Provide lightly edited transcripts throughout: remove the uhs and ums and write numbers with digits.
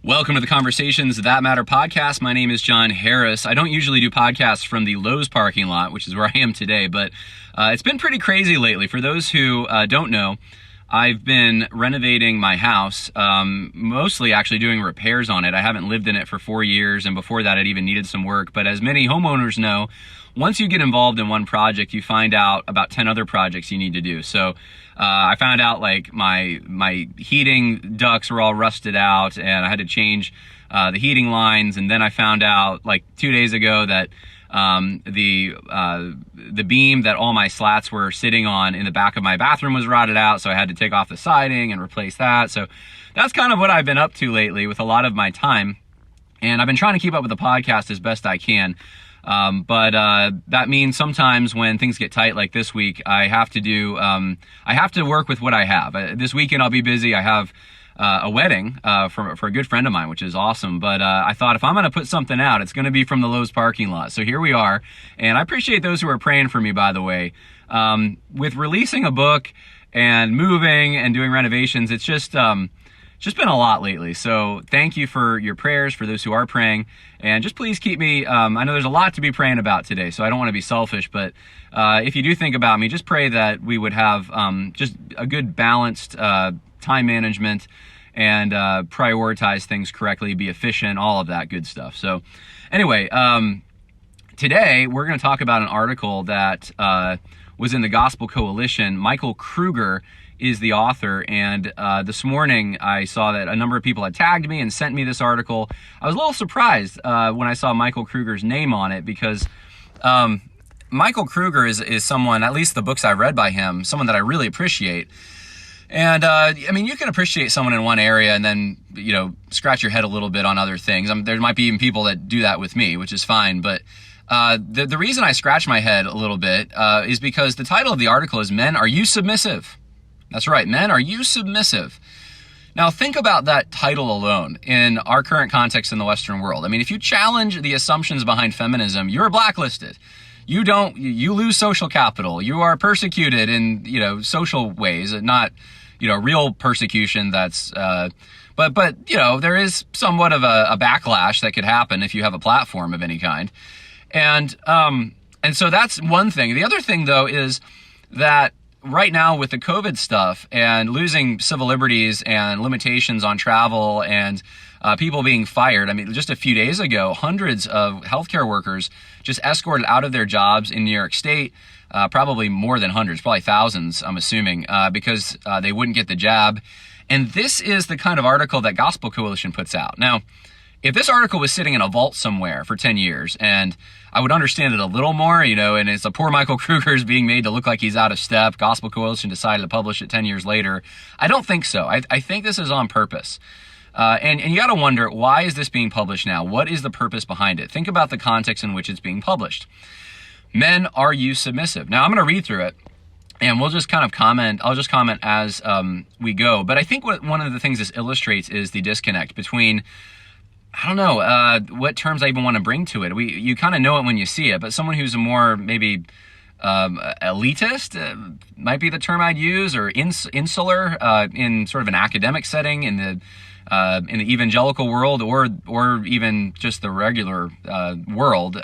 Welcome to the Conversations That Matter podcast. My name is John Harris. I don't usually do podcasts from the Lowe's parking lot, which is where I am today, but it's been pretty crazy lately. For those who don't know, I've been renovating my house, mostly actually doing repairs on it. I haven't lived in it for 4 years, and before that it even needed some work. But as many homeowners know, once you get involved in one project, you find out about 10 other projects you need to do. So I found out like my heating ducts were all rusted out and I had to change the heating lines. And then I found out like 2 days ago that the beam that all my slats were sitting on in the back of my bathroom was rotted out. So I had to take off the siding and replace that. So that's kind of what I've been up to lately with a lot of my time. And I've been trying to keep up with the podcast as best I can. But that means sometimes when things get tight like this week, I have to work with what I have. This weekend I'll be busy. I have a wedding for a good friend of mine, which is awesome. But I thought if I'm going to put something out, it's going to be from the Lowe's parking lot. So here we are. And I appreciate those who are praying for me, by the way. With releasing a book and moving and doing renovations, it's just been a lot lately. So thank you for your prayers, for those who are praying. And just please keep me, I know there's a lot to be praying about today, so I don't want to be selfish, but if you do think about me, just pray that we would have just a good balanced time management and prioritize things correctly, be efficient, all of that good stuff. So anyway, today we're going to talk about an article that was in the Gospel Coalition. Michael Kruger is the author, and this morning I saw that a number of people had tagged me and sent me this article. I was a little surprised when I saw Michael Kruger's name on it, because Michael Kruger is someone, at least the books I've read by him, someone that I really appreciate. And I mean, you can appreciate someone in one area and then, scratch your head a little bit on other things. There might be even people that do that with me, which is fine, but the reason I scratch my head a little bit is because the title of the article is Men, Are You Submissive? That's right, men, are you submissive? Now think about that title alone in our current context in the Western world. I mean, if you challenge the assumptions behind feminism, you're blacklisted. You lose social capital. You are persecuted in, social ways, not, real persecution that's, but there is somewhat of a backlash that could happen if you have a platform of any kind. And so that's one thing. The other thing though is that right now with the COVID stuff and losing civil liberties and limitations on travel and people being fired. I mean, just a few days ago, hundreds of healthcare workers just escorted out of their jobs in New York State, probably more than hundreds, probably thousands, I'm assuming, because they wouldn't get the jab. And this is the kind of article that Gospel Coalition puts out. Now, if this article was sitting in a vault somewhere for 10 years, and I would understand it a little more, and it's a poor Michael Kruger's being made to look like he's out of step. Gospel Coalition decided to publish it 10 years later. I don't think so. I think this is on purpose. And you got to wonder, why is this being published now? What is the purpose behind it? Think about the context in which it's being published. Men, are you submissive? Now, I'm going to read through it, and we'll just kind of comment. I'll just comment as we go. But I think one of the things this illustrates is the disconnect between, I don't know what terms I even want to bring to it. You kind of know it when you see it, but someone who's a more maybe elitist might be the term I'd use, or insular in sort of an academic setting in the evangelical world, or even just the regular world.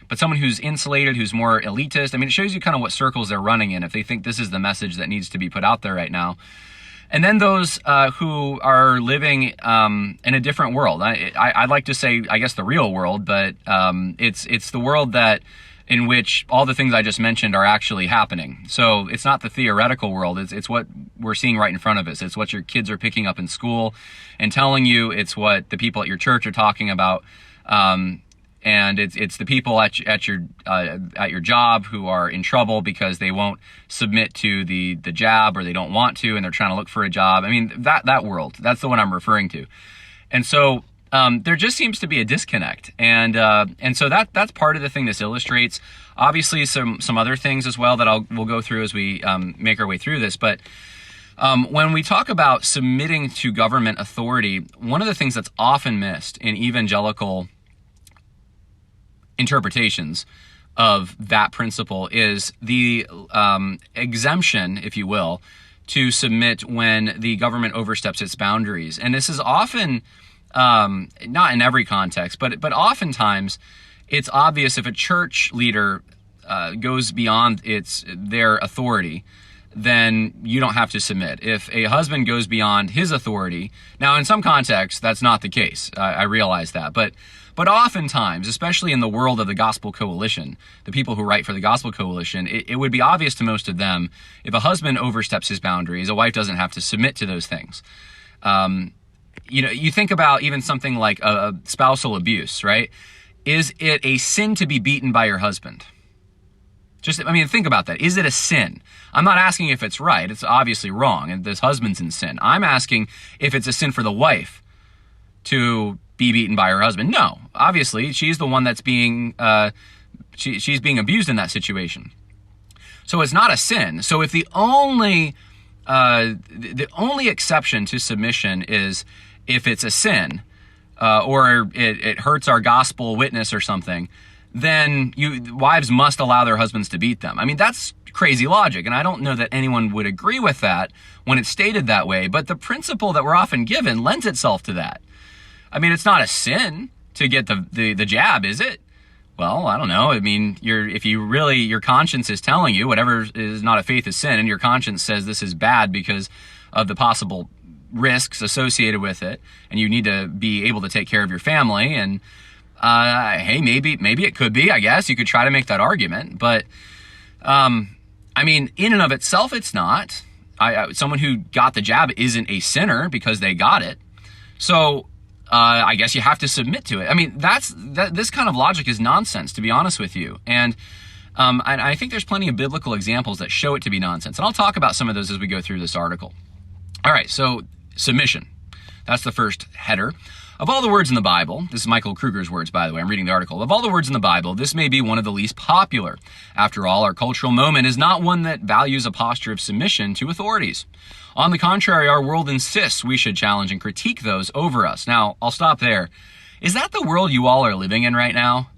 But someone who's insulated, who's more elitist. I mean, it shows you kind of what circles they're running in if they think this is the message that needs to be put out there right now. And then those who are living in a different world. I'd like to say, I guess, the real world, but it's the world in which all the things I just mentioned are actually happening. So it's not the theoretical world. It's what we're seeing right in front of us. It's what your kids are picking up in school and telling you. It's what the people at your church are talking about. And it's the people at your job who are in trouble because they won't submit to the jab, or they don't want to, and they're trying to look for a job. I mean, that world, that's the one I'm referring to. And so there just seems to be a disconnect, and so that's part of the thing this illustrates. Obviously, some other things as well that we'll go through as we make our way through this, but. When we talk about submitting to government authority, one of the things that's often missed in evangelical interpretations of that principle is the exemption, if you will, to submit when the government oversteps its boundaries. And this is often Not in every context, but oftentimes it's obvious if a church leader goes beyond their authority, then you don't have to submit. If a husband goes beyond his authority, now in some contexts that's not the case. I realize that, but oftentimes, especially in the world of the Gospel Coalition, the people who write for the Gospel Coalition, it would be obvious to most of them if a husband oversteps his boundaries, a wife doesn't have to submit to those things. You think about even something like a spousal abuse, right? Is it a sin to be beaten by your husband? Think about that. Is it a sin? I'm not asking if it's right. It's obviously wrong, and this husband's in sin. I'm asking if it's a sin for the wife to be beaten by her husband. No, obviously she's the one that's being she's being abused in that situation. So it's not a sin. So if the only exception to submission is if it's a sin or it hurts our gospel witness or something, then wives must allow their husbands to beat them. I mean, that's crazy logic, and I don't know that anyone would agree with that when it's stated that way, but the principle that we're often given lends itself to that. I mean, it's not a sin to get the jab, is it? Well, I don't know. I mean, if your conscience is telling you whatever is not a faith is sin, and your conscience says this is bad because of the possible risks associated with it, and you need to be able to take care of your family, and hey, maybe it could be, I guess. You could try to make that argument, but I mean, in and of itself, it's not. Someone who got the jab isn't a sinner because they got it. So I guess you have to submit to it. I mean, this kind of logic is nonsense, to be honest with you. And I think there's plenty of biblical examples that show it to be nonsense. And I'll talk about some of those as we go through this article. All right, so submission. That's the first header. Of all the words in the Bible, this is Michael Kruger's words, by the way, I'm reading the article. Of all the words in the Bible, this may be one of the least popular. After all, our cultural moment is not one that values a posture of submission to authorities. On the contrary, our world insists we should challenge and critique those over us. Now, I'll stop there. Is that the world you all are living in right now?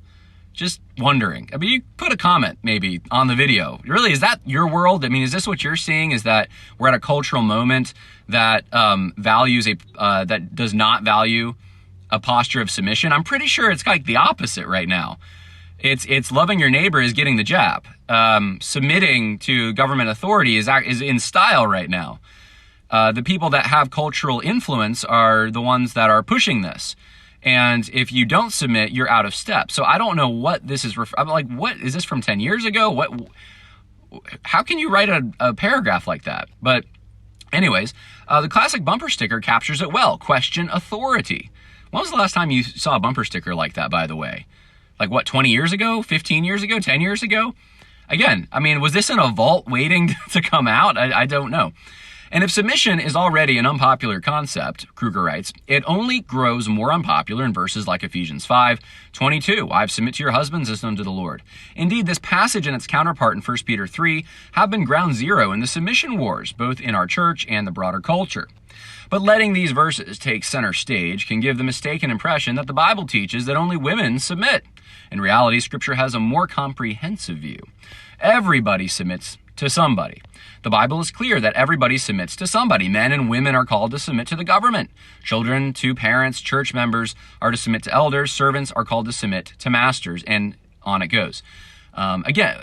Just wondering. I mean, you put a comment maybe on the video. Really, is that your world? I mean, is this what you're seeing? Is that we're at a cultural moment that that does not value a posture of submission? I'm pretty sure it's like the opposite right now. It's loving your neighbor is getting the jab. Submitting to government authority is in style right now. The people that have cultural influence are the ones that are pushing this. And if you don't submit, you're out of step. So I don't know what this is. I'm like, what is this from 10 years ago? How can you write a paragraph like that? But anyways, the classic bumper sticker captures it well. Question authority. When was the last time you saw a bumper sticker like that, by the way? Like what, 20 years ago, 15 years ago, 10 years ago? Again, I mean, was this in a vault waiting to come out? I don't know. And if submission is already an unpopular concept, Kruger writes, it only grows more unpopular in verses like Ephesians 5:22. Wives, submit to your husbands as unto the Lord. Indeed, this passage and its counterpart in 1 Peter 3 have been ground zero in the submission wars, both in our church and the broader culture. But letting these verses take center stage can give the mistaken impression that the Bible teaches that only women submit. In reality, Scripture has a more comprehensive view. Everybody submits to somebody. The Bible is clear that everybody submits to somebody. Men and women are called to submit to the government. Children to parents, church members are to submit to elders. Servants are called to submit to masters, and on it goes. Again,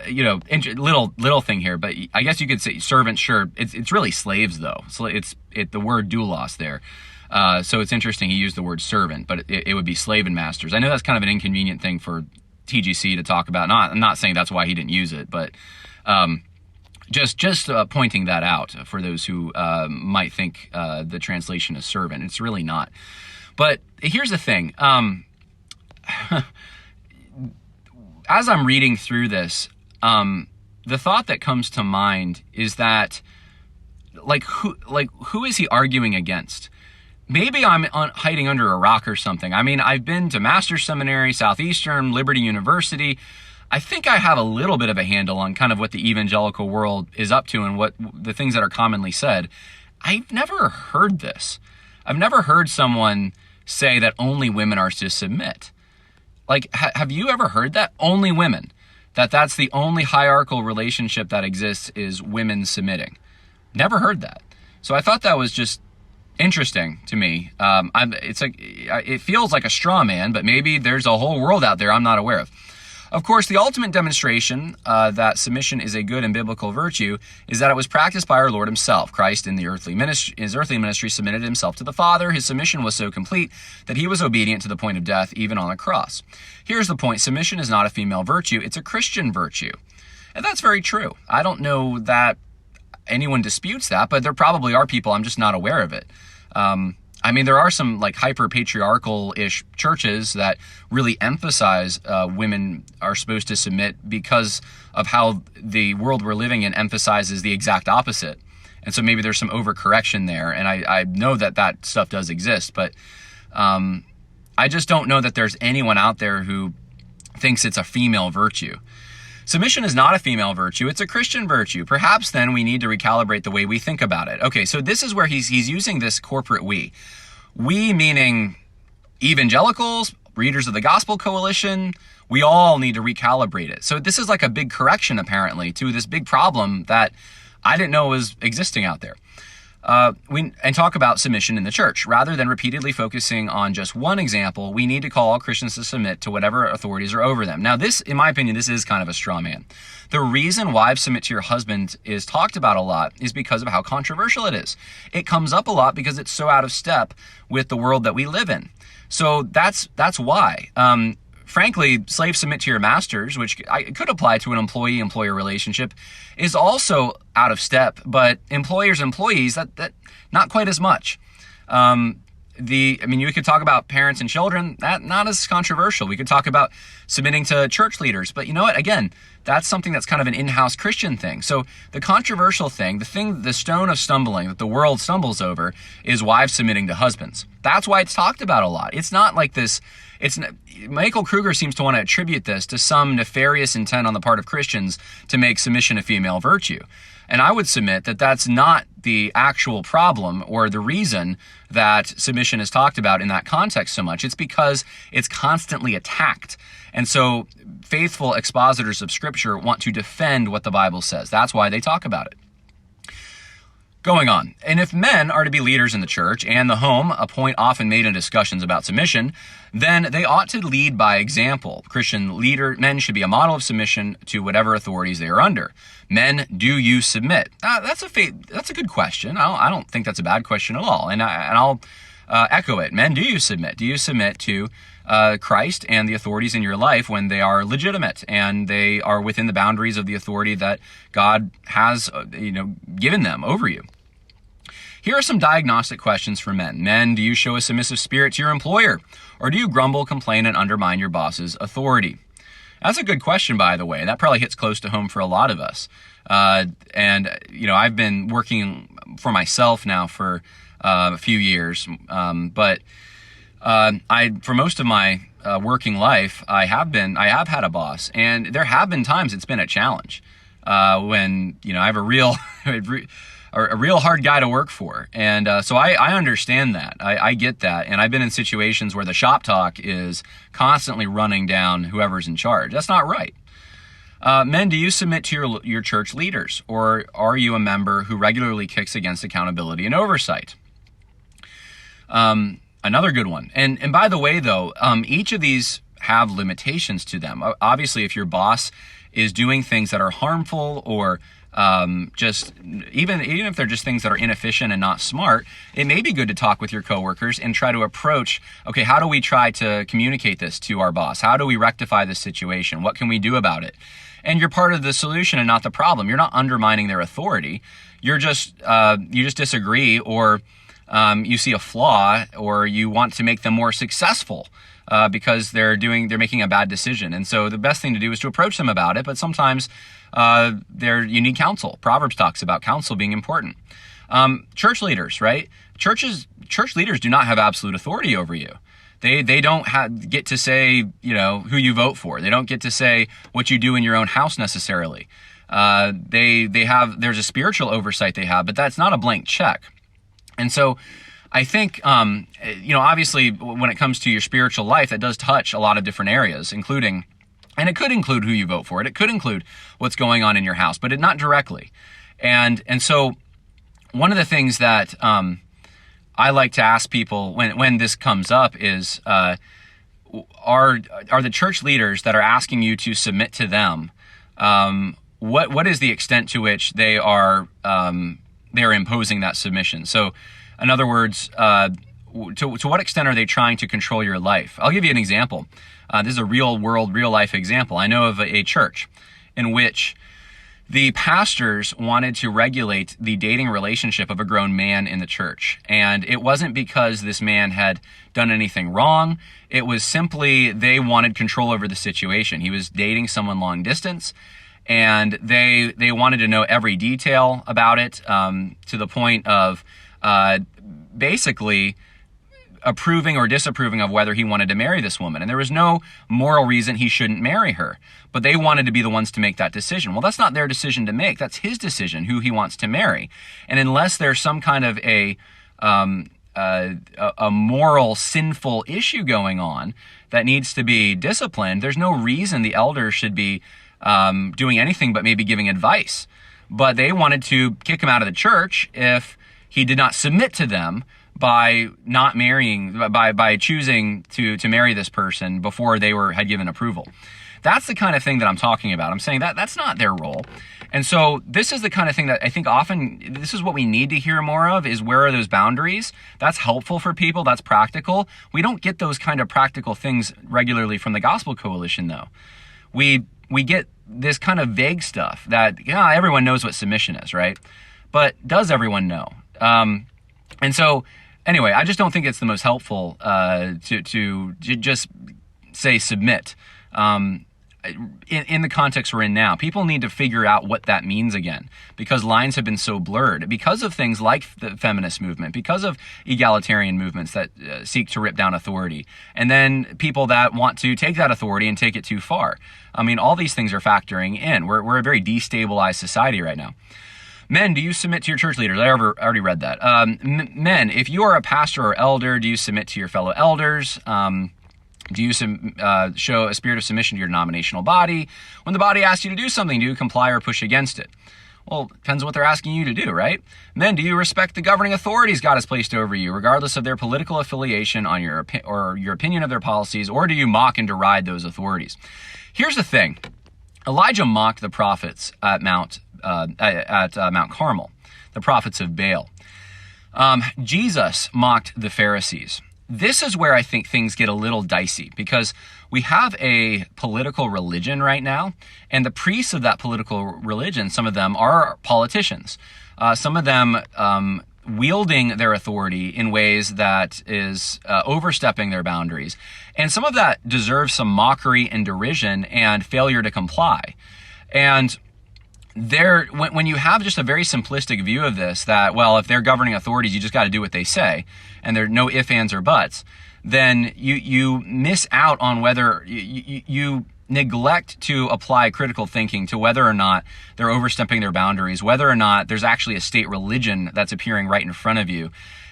little thing here, but I guess you could say servants. Sure, it's really slaves though. So it's the word doulos there. So it's interesting he used the word servant, but it would be slave and masters. I know that's kind of an inconvenient thing for TGC to talk about. I'm not saying that's why he didn't use it, but just pointing that out for those who might think the translation is servant. It's really not. But here's the thing. As I'm reading through this, the thought that comes to mind is that, who is he arguing against? Maybe I'm hiding under a rock or something. I mean, I've been to Master's Seminary, Southeastern, Liberty University. I think I have a little bit of a handle on kind of what the evangelical world is up to and what the things that are commonly said. I've never heard this. I've never heard someone say that only women are to submit. Like, have you ever heard that? Only women. That's the only hierarchical relationship that exists is women submitting. Never heard that. So I thought that was just Interesting to me. It feels like a straw man, but maybe there's a whole world out there I'm not aware of. Of course, the ultimate demonstration that submission is a good and biblical virtue is that it was practiced by our Lord himself. Christ in his earthly ministry submitted himself to the Father. His submission was so complete that he was obedient to the point of death, even on the cross. Here's the point. Submission is not a female virtue. It's a Christian virtue. And that's very true. I don't know that anyone disputes that, but there probably are people, I'm just not aware of it. There are some like hyper-patriarchal-ish churches that really emphasize women are supposed to submit because of how the world we're living in emphasizes the exact opposite. And so maybe there's some overcorrection there. And I know that stuff does exist, but I just don't know that there's anyone out there who thinks it's a female virtue. Submission is not a female virtue, it's a Christian virtue. Perhaps then we need to recalibrate the way we think about it. Okay, so this is where he's using this corporate we. We meaning evangelicals, readers of the Gospel Coalition, we all need to recalibrate it. So this is like a big correction apparently to this big problem that I didn't know was existing out there. And talk about submission in the church. Rather than repeatedly focusing on just one example, we need to call all Christians to submit to whatever authorities are over them. Now this, in my opinion, this is kind of a straw man. The reason wives submit to your husband is talked about a lot is because of how controversial it is. It comes up a lot because it's so out of step with the world that we live in. So that's why. Frankly, slaves submit to your masters, which could apply to an employee-employer relationship, is also out of step, but employers-employees, that not quite as much. You could talk about parents and children, that not as controversial. We could talk about submitting to church leaders, but you know what? Again, that's something that's kind of an in-house Christian thing. So the controversial thing, the stone of stumbling that the world stumbles over is wives submitting to husbands. That's why it's talked about a lot. It's not like this. Michael Kruger seems to want to attribute this to some nefarious intent on the part of Christians to make submission a female virtue. And I would submit that that's not the actual problem or the reason that submission is talked about in that context so much. It's because it's constantly attacked. And so faithful expositors of Scripture want to defend what the Bible says. That's why they talk about it. Going on, and if men are to be leaders in the church and the home, a point often made in discussions about submission, then they ought to lead by example. Men should be a model of submission to whatever authorities they are under. Men, do you submit? That's a good question. I don't think that's a bad question at all, and I'll echo it. Men, do you submit? Do you submit to Christ and the authorities in your life when they are legitimate and they are within the boundaries of the authority that God has, given them over you? Here are some diagnostic questions for men. Men, do you show a submissive spirit to your employer, or do you grumble, complain, and undermine your boss's authority? That's a good question, by the way. That probably hits close to home for a lot of us. I've been working for myself now for a few years, but for most of my working life, I have had a boss, and there have been times it's been a challenge when I have a real hard guy to work for, and so I understand that. I get that, and I've been in situations where the shop talk is constantly running down whoever's in charge. That's not right. Men, do you submit to your church leaders, or are you a member who regularly kicks against accountability and oversight? Another good one. And by the way, though, each of these have limitations to them. Obviously, if your boss is doing things that are harmful or just even if they're just things that are inefficient and not smart, it may be good to talk with your coworkers and try to approach, okay, how do we try to communicate this to our boss? How do we rectify this situation? What can we do about it? And you're part of the solution and not the problem. You're not undermining their authority. You just disagree, or you see a flaw, or you want to make them more successful because they're making a bad decision. And so the best thing to do is to approach them about it. But sometimes you need counsel. Proverbs talks about counsel being important. Church leaders, right? Church leaders do not have absolute authority over you. They don't get to say, who you vote for. They don't get to say what you do in your own house necessarily. There's a spiritual oversight they have, but that's not a blank check. And so I think, obviously when it comes to your spiritual life, that does touch a lot of different areas, and it could include who you vote for. It could include what's going on in your house, but not directly. And so one of the things that I like to ask people when this comes up is, are the church leaders that are asking you to submit to them, what is the extent to which they are imposing that submission? So, in other words, to what extent are they trying to control your life? I'll give you an example. This is a real world, real life example. I know of a church in which the pastors wanted to regulate the dating relationship of a grown man in the church. And it wasn't because this man had done anything wrong. It was simply they wanted control over the situation. He was dating someone long distance, and they wanted to know every detail about it, to the point of basically approving or disapproving of whether he wanted to marry this woman. And there was no moral reason he shouldn't marry her, but they wanted to be the ones to make that decision. Well, that's not their decision to make. That's his decision, who he wants to marry. And unless there's some kind of a moral, sinful issue going on that needs to be disciplined, there's no reason the elders should be doing anything but maybe giving advice. But they wanted to kick him out of the church if he did not submit to them by not marrying, by choosing to marry this person before they had given approval. That's the kind of thing that I'm talking about. I'm saying that that's not their role. And so this is the kind of thing that I think often, this is what we need to hear more of, is where are those boundaries? That's helpful for people. That's practical. We don't get those kind of practical things regularly from the Gospel Coalition, though. We get this kind of vague stuff that, everyone knows what submission is, right? But does everyone know? And so, anyway, I just don't think it's the most helpful to just say submit. In the context we're in now, people need to figure out what that means again, because lines have been so blurred because of things like the feminist movement, because of egalitarian movements that seek to rip down authority, and then people that want to take that authority and take it too far. I mean, all these things are factoring in. We're a very destabilized society right now. Men, do you submit to your church leaders? I already read that. Men, if you are a pastor or elder, do you submit to your fellow elders? Do you show a spirit of submission to your denominational body? When the body asks you to do something, do you comply or push against it? Well, it depends on what they're asking you to do, right? Men, do you respect the governing authorities God has placed over you, regardless of their political affiliation or your opinion of their policies, or do you mock and deride those authorities? Here's the thing. Elijah mocked the prophets at Mount Carmel, the prophets of Baal. Jesus mocked the Pharisees. This is where I think things get a little dicey, because we have a political religion right now, and the priests of that political religion, some of them are politicians. Some of them wielding their authority in ways that is overstepping their boundaries. And some of that deserves some mockery and derision and failure to comply. And when you have just a very simplistic view of this, that, well, if they're governing authorities, you just got to do what they say, and there are no ifs, ands, or buts, then you miss out on whether you neglect to apply critical thinking to whether or not they're overstepping their boundaries, whether or not there's actually a state religion that's appearing right in front of you.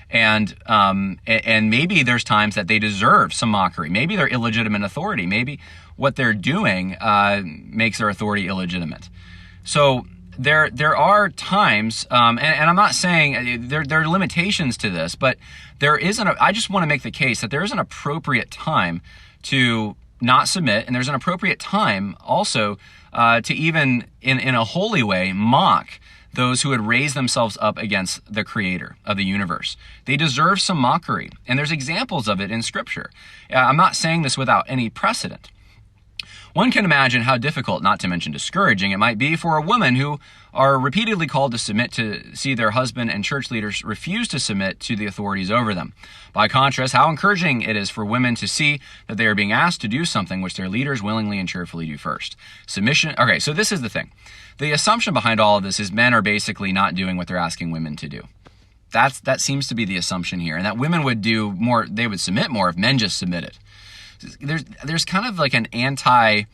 And maybe there's times that they deserve some mockery. Maybe they're illegitimate authority. Maybe what they're doing makes their authority illegitimate. So there are times, and I'm not saying there are limitations to this, but I just want to make the case that there is an appropriate time to not submit, and there's an appropriate time also to even in a holy way mock those who had raised themselves up against the creator of the universe. They deserve some mockery, and there's examples of it in Scripture. I'm not saying this without any precedent. One can imagine how difficult, not to mention discouraging, it might be for a woman who are repeatedly called to submit to see their husband and church leaders refuse to submit to the authorities over them. By contrast, how encouraging it is for women to see that they are being asked to do something which their leaders willingly and cheerfully do first. Submission. Okay, so this is the thing. The assumption behind all of this is men are basically not doing what they're asking women to do. That seems to be the assumption here, and that women would do more, they would submit more if men just submitted. There's kind of like an a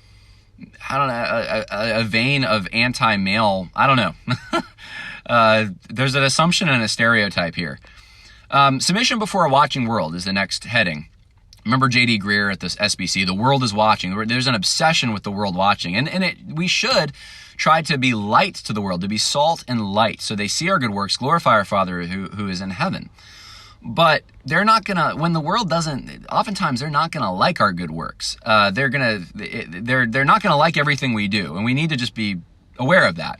vein of anti-male, I don't know. There's an assumption and a stereotype here. Submission before a watching world is the next heading. Remember J.D. Greer at this SBC, the world is watching. There's an obsession with the world watching. And we should try to be light to the world, to be salt and light, so they see our good works, glorify our Father who is in heaven. But they're not gonna, when the world doesn't, oftentimes they're not gonna like our good works. They're not gonna like everything we do, and we need to just be aware of that.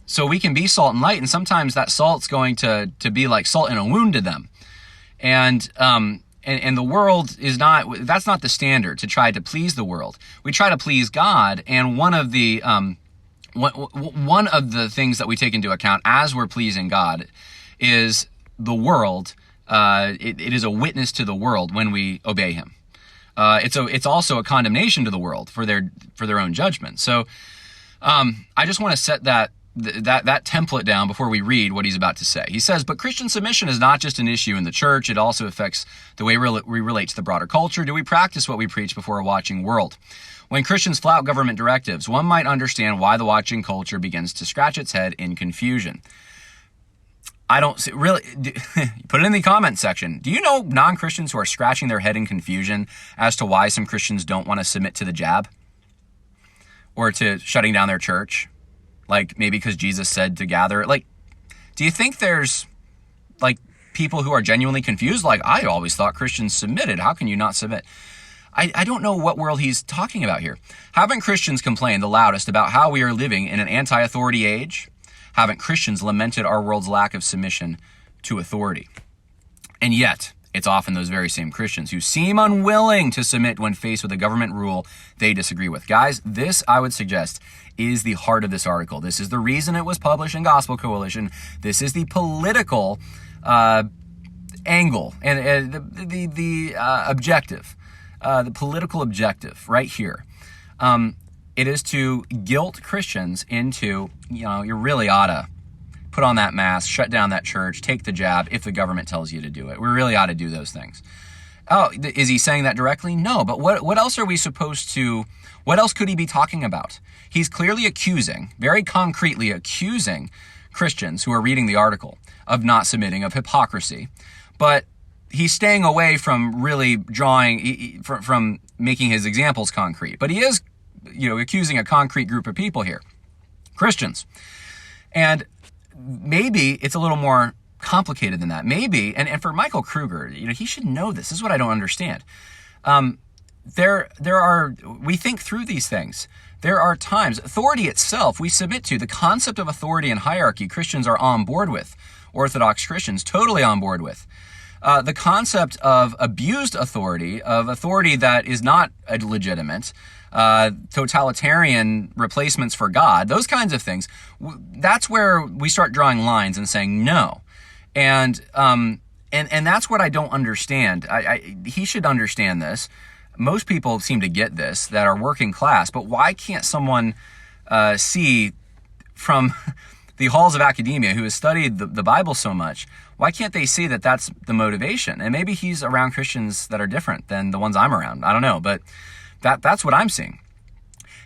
So we can be salt and light, and sometimes that salt's going to be like salt in a wound to them. And the world is not, that's not the standard to try to please the world. We try to please God, and one of the things that we take into account as we're pleasing God is the world. It is a witness to the world when we obey him. It's also a condemnation to the world for their own judgment. So I just want to set that template down before we read what he's about to say. He says, but Christian submission is not just an issue in the church. It also affects the way we relate to the broader culture. Do we practice what we preach before a watching world? When Christians flout government directives, one might understand why the watching culture begins to scratch its head in confusion. I don't see, really, put it in the comment section. Do you know non-Christians who are scratching their head in confusion as to why some Christians don't want to submit to the jab or to shutting down their church? Like maybe because Jesus said to gather. Like, do you think there's like people who are genuinely confused? Like, I always thought Christians submitted. How can you not submit? I don't know what world he's talking about here. Haven't Christians complained the loudest about how we are living in an anti-authority age? Haven't Christians lamented our world's lack of submission to authority? And yet, it's often those very same Christians who seem unwilling to submit when faced with a government rule they disagree with. Guys, this, I would suggest, is the heart of this article. This is the reason it was published in Gospel Coalition. This is the political angle and the objective, the political objective right here. It is to guilt Christians into, you really ought to put on that mask, shut down that church, take the jab if the government tells you to do it. We really ought to do those things. Oh, is he saying that directly? No, but what else are we supposed to, what else could he be talking about? He's clearly accusing, very concretely accusing Christians who are reading the article of not submitting, of hypocrisy. But he's staying away from really drawing, from making his examples concrete. But he is, accusing a concrete group of people here, Christians. And maybe it's a little more complicated than that. Maybe, and for Michael Kruger, he should know this. This is what I don't understand. We think through these things. There are times, authority itself, we submit to. The concept of authority and hierarchy, Christians are on board with. Orthodox Christians, totally on board with. The concept of abused authority, of authority that is not legitimate, totalitarian replacements for God, those kinds of things, that's where we start drawing lines and saying no. And that's what I don't understand. He should understand this. Most people seem to get this that are working class, but why can't someone see from the halls of academia who has studied the Bible so much, why can't they see that that's the motivation? And maybe he's around Christians that are different than the ones I'm around. I don't know, but that's what I'm seeing.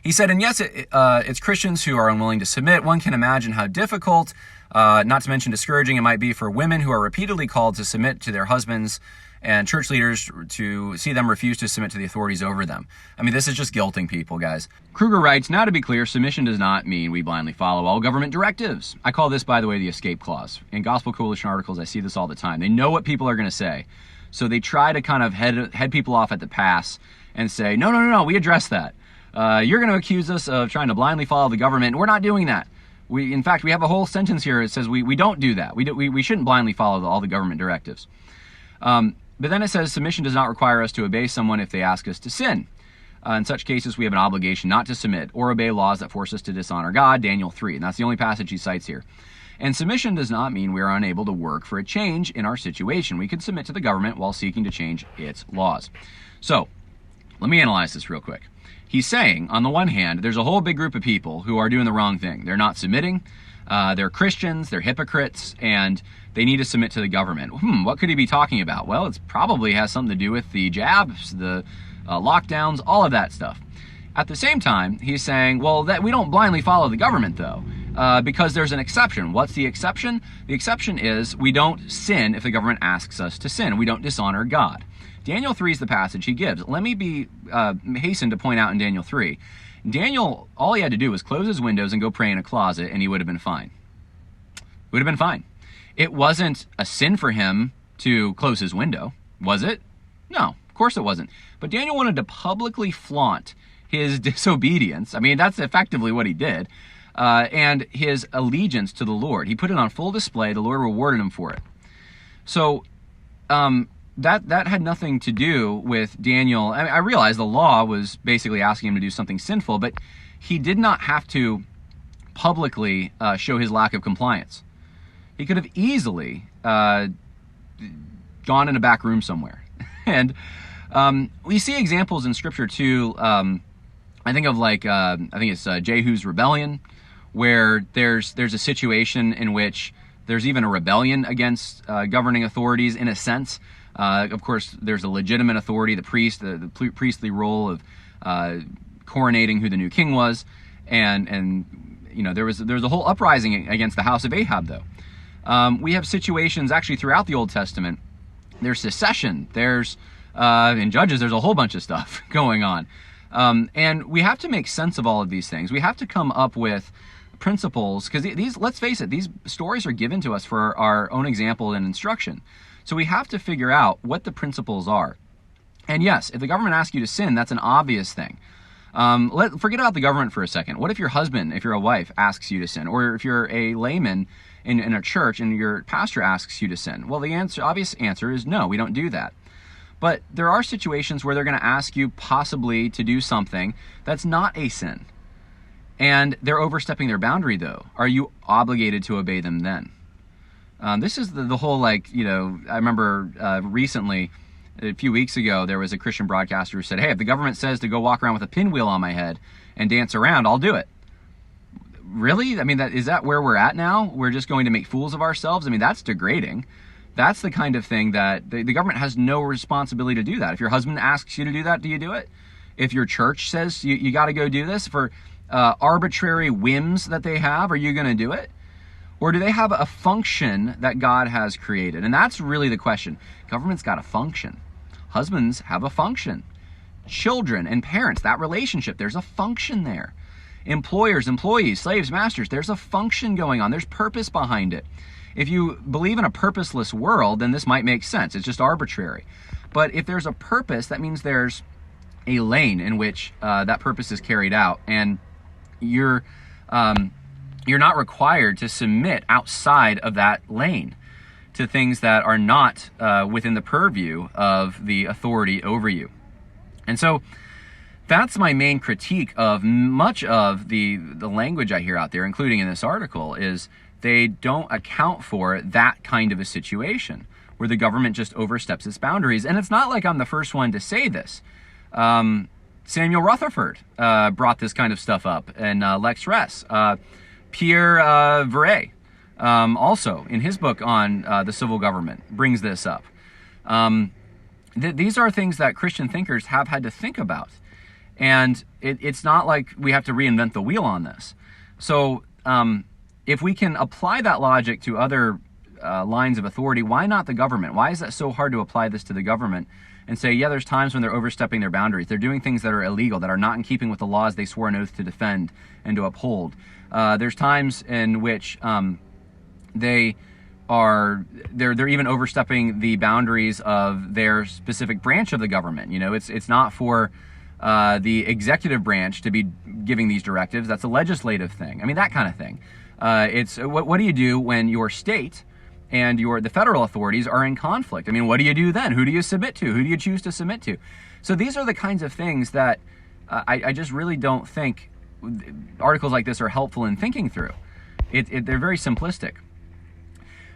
He said, and yes, it's Christians who are unwilling to submit. One can imagine how difficult, not to mention discouraging, it might be for women who are repeatedly called to submit to their husbands and church leaders to see them refuse to submit to the authorities over them. I mean, this is just guilting people, guys. Kruger writes, now to be clear, submission does not mean we blindly follow all government directives. I call this, by the way, the escape clause. In Gospel Coalition articles, I see this all the time. They know what people are going to say. So they try to kind of head people off at the pass and say, no, we address that. You're going to accuse us of trying to blindly follow the government. We're not doing that. In fact, we have a whole sentence here that says we don't do that. We shouldn't blindly follow all the government directives. But then it says submission does not require us to obey someone if they ask us to sin. In such cases, we have an obligation not to submit or obey laws that force us to dishonor God, Daniel 3. And that's the only passage he cites here. And submission does not mean we are unable to work for a change in our situation. We can submit to the government while seeking to change its laws. So, let me analyze this real quick. He's saying, on the one hand, there's a whole big group of people who are doing the wrong thing. They're not submitting. They're Christians. They're hypocrites. And they need to submit to the government. What could he be talking about? Well, it probably has something to do with the jabs, the lockdowns, all of that stuff. At the same time, he's saying, well, that we don't blindly follow the government, though, because there's an exception. What's the exception? The exception is we don't sin if the government asks us to sin. We don't dishonor God. Daniel 3 is the passage he gives. Let me be hastened to point out in Daniel 3, Daniel, all he had to do was close his windows and go pray in a closet, and he would have been fine. Would have been fine. It wasn't a sin for him to close his window, was it? No, of course it wasn't. But Daniel wanted to publicly flaunt his disobedience. I mean, that's effectively what he did. And his allegiance to the Lord. He put it on full display. The Lord rewarded him for it. So that had nothing to do with Daniel. I realize the law was basically asking him to do something sinful, but he did not have to publicly show his lack of compliance. He could have easily gone in a back room somewhere. And we see examples in Scripture too. I think of I think it's Jehu's rebellion, where there's a situation in which there's even a rebellion against governing authorities in a sense. Of course, there's a legitimate authority, the priest, the priestly role of coronating who the new king was, and there was a whole uprising against the house of Ahab. Though we have situations actually throughout the Old Testament. There's secession. There's in Judges, there's a whole bunch of stuff going on. And we have to make sense of all of these things. We have to come up with principles, because these, let's face it, these stories are given to us for our own example and instruction. So we have to figure out what the principles are. And yes, if the government asks you to sin, that's an obvious thing. Forget about the government for a second. What if your husband, if you're a wife, asks you to sin? Or if you're a layman in a church and your pastor asks you to sin? Well, the obvious answer is no, we don't do that. But there are situations where they're going to ask you possibly to do something that's not a sin. And they're overstepping their boundary, though. Are you obligated to obey them then? This is the whole, I remember recently, a few weeks ago, there was a Christian broadcaster who said, hey, if the government says to go walk around with a pinwheel on my head and dance around, I'll do it. Really? I mean, is that where we're at now? We're just going to make fools of ourselves? I mean, that's degrading. That's the kind of thing that the government has no responsibility to do that. If your husband asks you to do that, do you do it? If your church says you got to go do this for arbitrary whims that they have, are you going to do it? Or do they have a function that God has created? And that's really the question. Government's got a function. Husbands have a function. Children and parents, that relationship, there's a function there. Employers, employees, slaves, masters, there's a function going on. There's purpose behind it. If you believe in a purposeless world, then this might make sense. It's just arbitrary. But if there's a purpose, that means there's a lane in which that purpose is carried out. And you're not required to submit outside of that lane to things that are not within the purview of the authority over you. And so that's my main critique of much of the language I hear out there, including in this article, is they don't account for that kind of a situation where the government just oversteps its boundaries. And it's not like I'm the first one to say this. Samuel Rutherford brought this kind of stuff up, and Lex Ress. Pierre Viret, also in his book on the civil government, brings this up. These are things that Christian thinkers have had to think about. And it's not like we have to reinvent the wheel on this. So if we can apply that logic to other lines of authority, why not the government? Why is that so hard to apply this to the government and say, yeah, there's times when they're overstepping their boundaries. They're doing things that are illegal, that are not in keeping with the laws they swore an oath to defend and to uphold. There's times in which they're even overstepping the boundaries of their specific branch of the government. You know, it's not for the executive branch to be giving these directives. That's a legislative thing. I mean, that kind of thing. It's what do you do when your state and the federal authorities are in conflict? I mean, what do you do then? Who do you submit to? Who do you choose to submit to? So these are the kinds of things that I just really don't think articles like this are helpful in thinking through. They're very simplistic.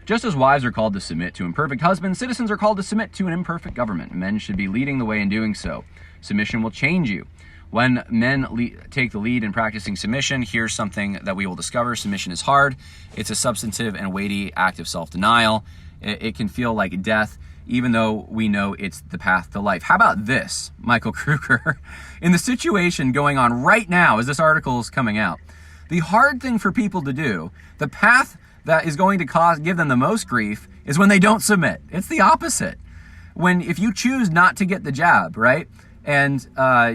Just as wives are called to submit to imperfect husbands, citizens are called to submit to an imperfect government. Men should be leading the way in doing so. Submission will change you. When men take the lead in practicing submission, here's something that we will discover. Submission is hard. It's a substantive and weighty act of self-denial. It can feel like death, even though we know it's the path to life. How about this, Michael Kruger? In the situation going on right now as this article is coming out, the hard thing for people to do, the path that is going to give them the most grief, is when they don't submit. It's the opposite. If you choose not to get the jab, right? And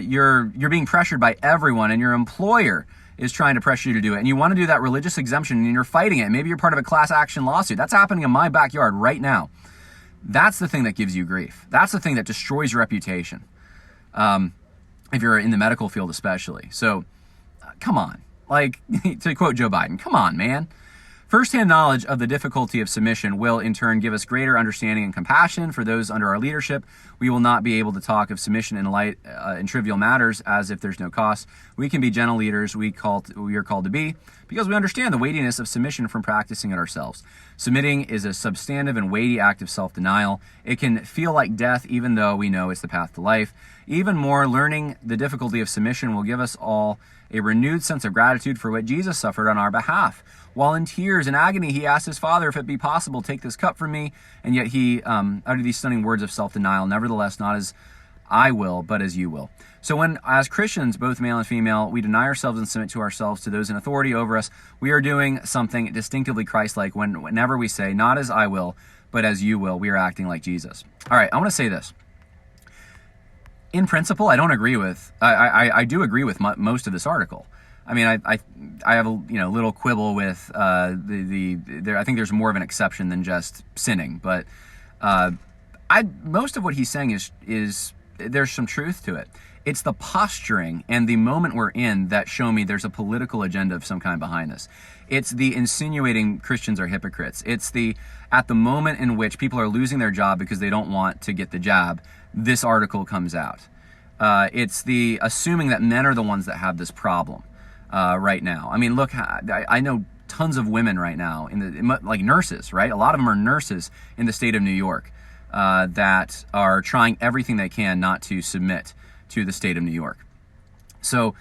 you're being pressured by everyone, and your employer is trying to pressure you to do it, and you want to do that religious exemption, and you're fighting it. Maybe you're part of a class action lawsuit. That's happening in my backyard right now. That's the thing that gives you grief. That's the thing that destroys your reputation. If you're in the medical field especially. So, come on. Like, to quote Joe Biden, come on, man. First-hand knowledge of the difficulty of submission will, in turn, give us greater understanding and compassion for those under our leadership. We will not be able to talk of submission in trivial matters as if there's no cost. We can be gentle leaders we are called to be because we understand the weightiness of submission from practicing it ourselves. Submitting is a substantive and weighty act of self-denial. It can feel like death even though we know it's the path to life. Even more, learning the difficulty of submission will give us all a renewed sense of gratitude for what Jesus suffered on our behalf. While in tears and agony, he asked his Father, if it be possible, take this cup from me. And yet he uttered these stunning words of self-denial, nevertheless, not as I will, but as you will. So when, as Christians, both male and female, we deny ourselves and submit to ourselves to those in authority over us, we are doing something distinctively Christ-like. Whenever we say, not as I will, but as you will, we are acting like Jesus. All right, I want to say this. In principle, I don't agree with, I do agree with most of this article. I mean, I have a little quibble with I think there's more of an exception than just sinning, but most of what he's saying is there's some truth to it. It's the posturing and the moment we're in that show me there's a political agenda of some kind behind this. It's the insinuating Christians are hypocrites. It's at the moment in which people are losing their job because they don't want to get the jab, this article comes out. It's the assuming that men are the ones that have this problem right now. I mean, look, I know tons of women right now, like nurses, right? A lot of them are nurses in the state of New York that are trying everything they can not to submit to the state of New York. So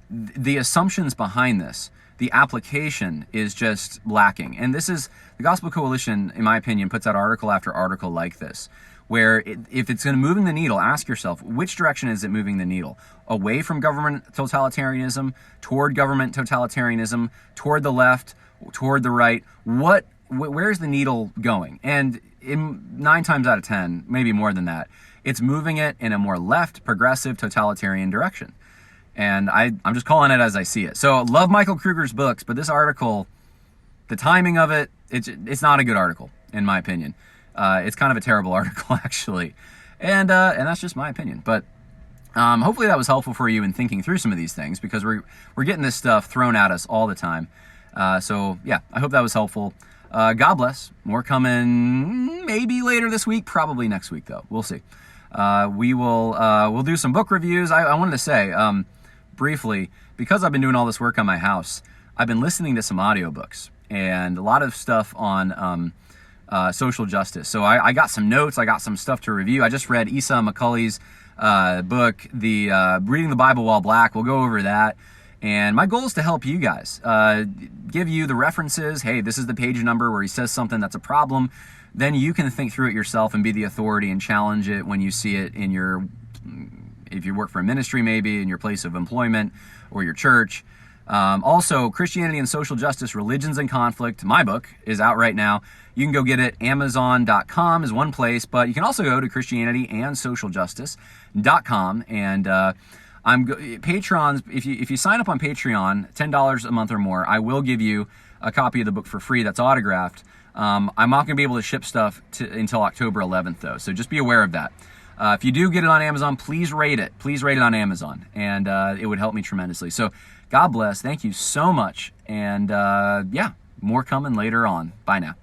the assumptions behind this, the application is just lacking. And this is, the Gospel Coalition, in my opinion, puts out article after article like this, where if it's going to move the needle, ask yourself, which direction is it moving the needle? Away from government totalitarianism, toward government totalitarianism, toward the left, toward the right? Where's the needle going? And 9 times out of 10, maybe more than that, it's moving it in a more left, progressive, totalitarian direction. And I'm just calling it as I see it. So love Michael Kruger's books, but this article, the timing of it, it's not a good article, in my opinion. It's kind of a terrible article, actually. And that's just my opinion. But hopefully that was helpful for you in thinking through some of these things, because we're getting this stuff thrown at us all the time. So yeah, I hope that was helpful. God bless. More coming maybe later this week, probably next week though. We'll see. We'll do some book reviews. I wanted to say briefly, because I've been doing all this work on my house, I've been listening to some audiobooks and a lot of stuff on social justice. So I got some notes. I got some stuff to review. I just read Isa McCulley's book, Reading the Bible While Black. We'll go over that. And my goal is to help you guys, give you the references. Hey, this is the page number where he says something that's a problem. Then you can think through it yourself and be the authority and challenge it when you see it in if you work for a ministry, maybe in your place of employment or your church. Also, Christianity and Social Justice, Religions in Conflict. My book is out right now. You can go get it. Amazon.com is one place, but you can also go to ChristianityandSocialJustice.com. And Patrons, if you sign up on Patreon, $10 a month or more, I will give you a copy of the book for free that's autographed. I'm not going to be able to ship stuff until October 11th, though, so just be aware of that. If you do get it on Amazon, please rate it. Please rate it on Amazon, and it would help me tremendously. So God bless. Thank you so much, and yeah, more coming later on. Bye now.